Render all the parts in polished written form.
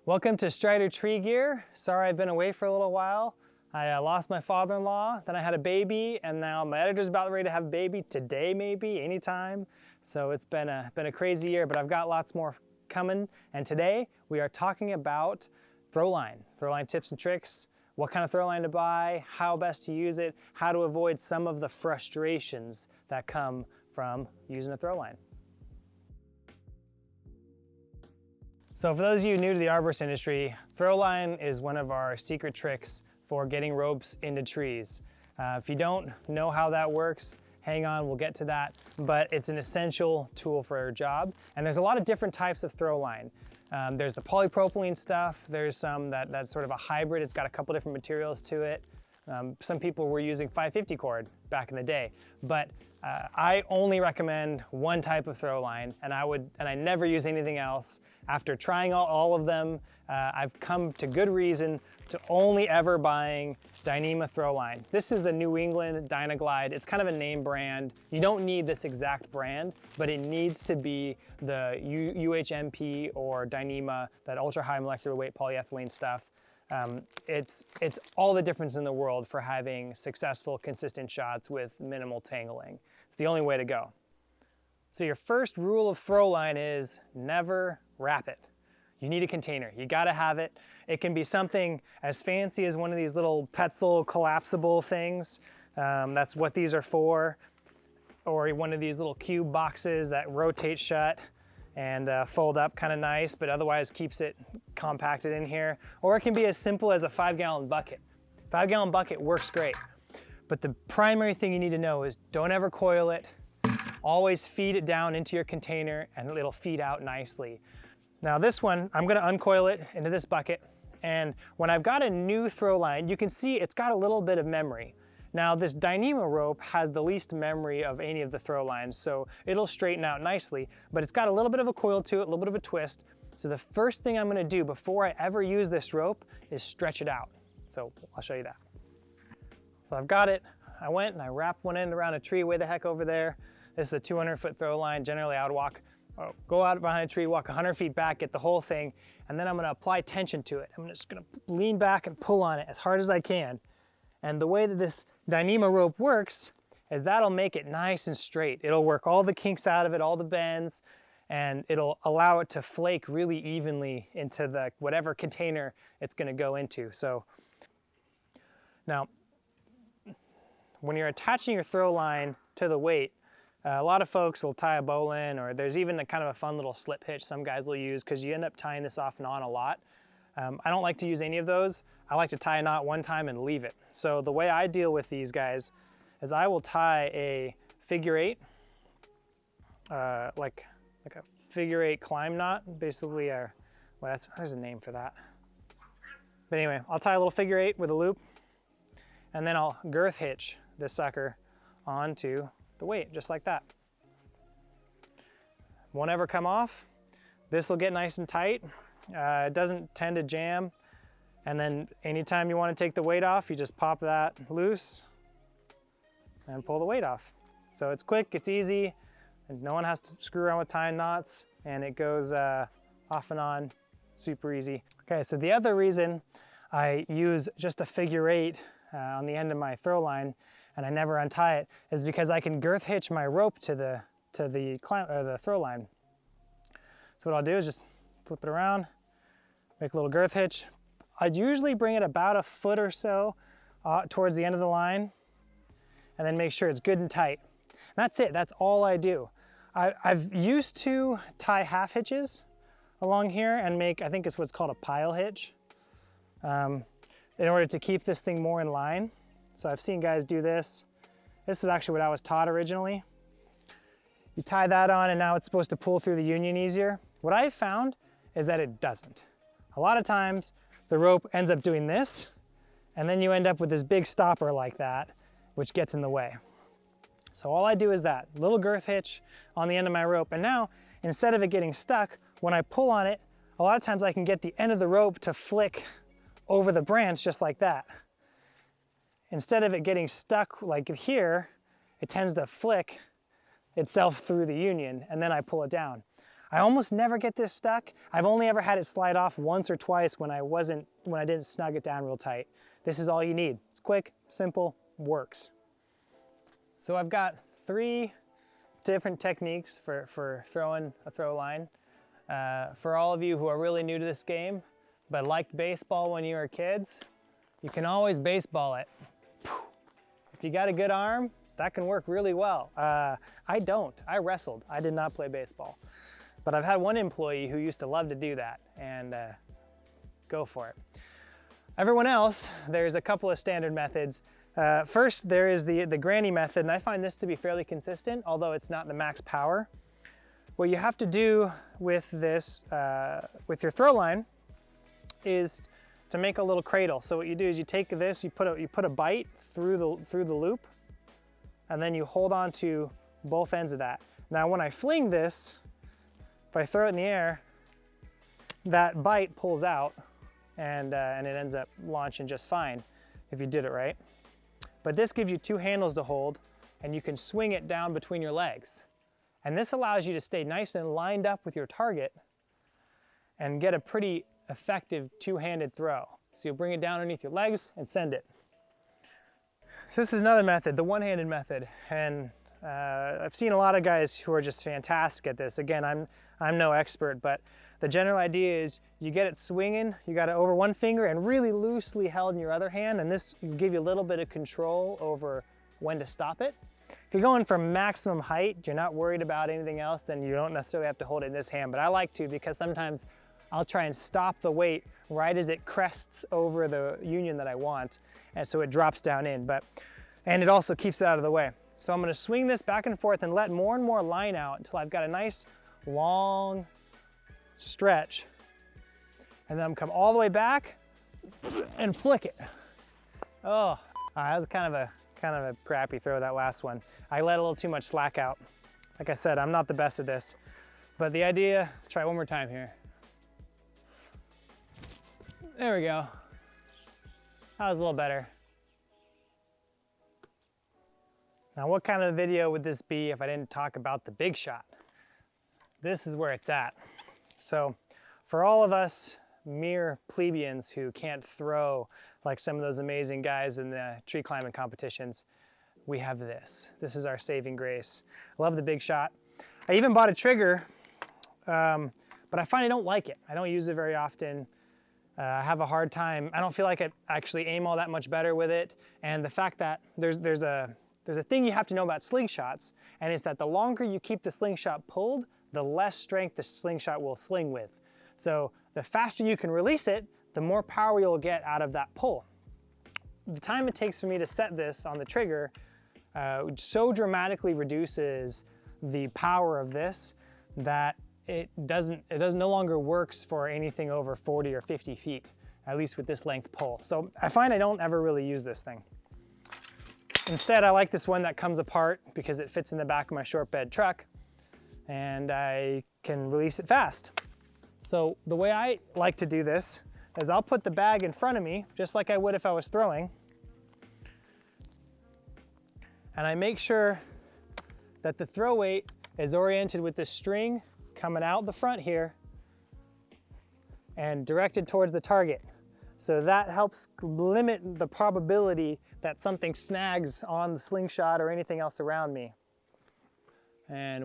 Welcome to Strider Tree Gear. Sorry I've been away for a little while. I lost my father-in-law, then I had a baby, and now my editor's about ready to have a baby today, maybe, anytime. So it's been a crazy year, but I've got lots more coming. And today we are talking about Throwline tips and tricks, what kind of Throwline to buy, how best to use it, how to avoid some of the frustrations that come from using a Throwline. So for those of you new to the arborist industry, Throwline is one of our secret tricks for getting ropes into trees. If you don't know how that works, hang on, we'll get to that. But it's an essential tool for our job. And there's a lot of different types of Throwline. There's the polypropylene stuff. There's some that's sort of a hybrid. It's got a couple different materials to it. Some people were using 550 cord back in the day, but I only recommend one type of Throwline, and I never use anything else. After trying all of them, I've come to good reason to only ever buying Dyneema Throwline. This is the New England Dynaglide. It's kind of a name brand. You don't need this exact brand, but it needs to be the UHMP or Dyneema, that ultra high molecular weight polyethylene stuff. It's all the difference in the world for having successful, consistent shots with minimal tangling. It's the only way to go. So your first rule of Throwline is never wrap it. You need a container. You gotta have it. It can be something as fancy as one of these little Petzl collapsible things. That's what these are for. Or one of these little cube boxes that rotate shut and fold up kind of nice, but otherwise keeps it compacted in here. Or it can be as simple as a 5-gallon bucket. 5-gallon bucket works great. But the primary thing you need to know is don't ever coil it. Always feed it down into your container and it'll feed out nicely. Now this one, I'm gonna uncoil it into this bucket. And when I've got a new Throwline, you can see it's got a little bit of memory. Now this Dyneema rope has the least memory of any of the Throwlines, so it'll straighten out nicely, but it's got a little bit of a coil to it, a little bit of a twist. So the first thing I'm gonna do before I ever use this rope is stretch it out. So I'll show you that. So I've got it. I went and I wrapped one end around a tree way the heck over there. This is a 200-foot Throwline. Generally I would go out behind a tree, walk 100 feet back, get the whole thing, and then I'm gonna apply tension to it. I'm just gonna lean back and pull on it as hard as I can. And the way that this Dyneema rope works is that'll make it nice and straight. It'll work all the kinks out of it, all the bends, and it'll allow it to flake really evenly into the whatever container it's gonna go into. So now, when you're attaching your Throwline to the weight, a lot of folks will tie a bowline, or there's even a kind of a fun little slip hitch some guys will use, because you end up tying this off and on a lot. I don't like to use any of those. I like to tie a knot one time and leave it. So the way I deal with these guys is I will tie a figure 8, like a figure 8 climb knot, basically. Well, there's a name for that. But anyway, I'll tie a little figure 8 with a loop, and then I'll girth hitch this sucker onto the weight, just like that. Won't ever come off. This will get nice and tight. It doesn't tend to jam. And then anytime you want to take the weight off, you just pop that loose and pull the weight off. So it's quick, it's easy, and no one has to screw around with tying knots, and it goes off and on super easy. Okay, so the other reason I use just a figure 8 on the end of my Throwline and I never untie it is because I can girth hitch my rope to the Throwline. So what I'll do is just flip it around, make a little girth hitch. I'd usually bring it about a foot or so towards the end of the line, and then make sure it's good and tight. And that's it, that's all I do. I've used to tie half hitches along here and make, I think it's what's called a pile hitch, in order to keep this thing more in line. So I've seen guys do this. This is actually what I was taught originally. You tie that on and now it's supposed to pull through the union easier. What I've found is that it doesn't. A lot of times the rope ends up doing this, and then you end up with this big stopper like that, which gets in the way. So all I do is that little girth hitch on the end of my rope, and now instead of it getting stuck, when I pull on it, a lot of times I can get the end of the rope to flick over the branch just like that. Instead of it getting stuck like here, it tends to flick itself through the union, and then I pull it down. I almost never get this stuck. I've only ever had it slide off once or twice when I didn't snug it down real tight. This is all you need. It's quick, simple, works. So I've got 3 different techniques for throwing a throw line. For all of you who are really new to this game, but liked baseball when you were kids, you can always baseball it. If you got a good arm, that can work really well. I don't. I wrestled. I did not play baseball. But I've had one employee who used to love to do that, and go for it. Everyone else, there's a couple of standard methods. First, there is the granny method, and I find this to be fairly consistent, although it's not the max power. What you have to do with this, with your throw line, is to make a little cradle. So what you do is you take this, you put a bite through the loop, and then you hold on to both ends of that. Now when I fling this, if I throw it in the air, that bite pulls out and it ends up launching just fine if you did it right. But this gives you 2 handles to hold, and you can swing it down between your legs. And this allows you to stay nice and lined up with your target and get a pretty effective 2-handed throw. So you'll bring it down underneath your legs and send it. So this is another method, the one-handed method. And I've seen a lot of guys who are just fantastic at this. Again, I'm no expert, but the general idea is you get it swinging, you got it over one finger and really loosely held in your other hand, and this will give you a little bit of control over when to stop it. If you're going for maximum height, you're not worried about anything else, then you don't necessarily have to hold it in this hand, but I like to because sometimes I'll try and stop the weight right as it crests over the union that I want, and so it drops down in, and it also keeps it out of the way. So I'm gonna swing this back and forth and let more and more line out until I've got a nice long stretch. And then I'm come all the way back and flick it. Oh, that was kind of a crappy throw, that last one. I let a little too much slack out. Like I said, I'm not the best at this, but the idea, try one more time here. There we go. That was a little better. Now, what kind of video would this be if I didn't talk about the big shot? This is where it's at. So for all of us mere plebeians who can't throw like some of those amazing guys in the tree climbing competitions, we have this. This is our saving grace. I love the big shot. I even bought a trigger, but I find I don't like it. I don't use it very often. I have a hard time. I don't feel like I actually aim all that much better with it. And the fact that there's a thing you have to know about slingshots, and it's that the longer you keep the slingshot pulled, the less strength the slingshot will sling with. So the faster you can release it, the more power you'll get out of that pull. The time it takes for me to set this on the trigger so dramatically reduces the power of this that it no longer works for anything over 40 or 50 feet, at least with this length pull. So I find I don't ever really use this thing. Instead, I like this one that comes apart because it fits in the back of my short bed truck and I can release it fast. So the way I like to do this is I'll put the bag in front of me, just like I would if I was throwing. And I make sure that the throw weight is oriented with the string coming out the front here and directed towards the target. So that helps limit the probability that something snags on the slingshot or anything else around me. And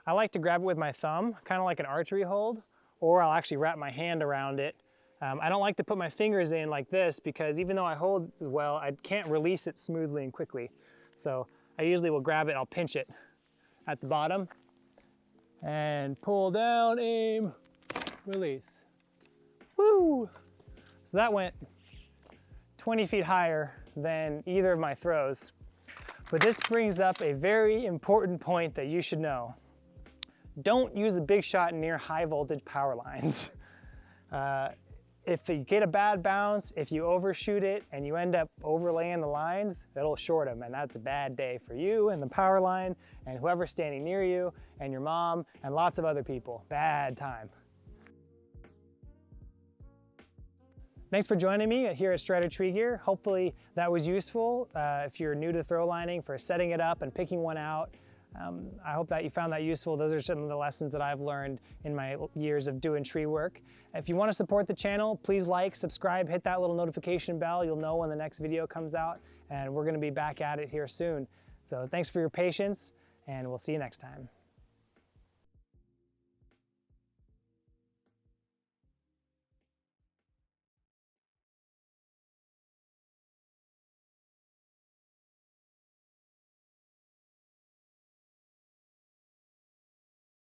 I like to grab it with my thumb, kind of like an archery hold, or I'll actually wrap my hand around it. I don't like to put my fingers in like this because even though I hold well, I can't release it smoothly and quickly. So I usually will grab it, I'll pinch it at the bottom and pull down, aim, release. Woo! So that went 20 feet higher than either of my throws. But this brings up a very important point that you should know. Don't use the big shot near high voltage power lines. If you get a bad bounce, if you overshoot it and you end up overlaying the lines, that'll short them, and that's a bad day for you and the power line and whoever's standing near you and your mom and lots of other people. Bad time. Thanks for joining me here at Strider Tree Gear. Hopefully that was useful if you're new to throw lining, for setting it up and picking one out. I hope that you found that useful. Those are some of the lessons that I've learned in my years of doing tree work. If you want to support the channel, please like, subscribe, hit that little notification bell. You'll know when the next video comes out, and we're going to be back at it here soon. So thanks for your patience, and we'll see you next time.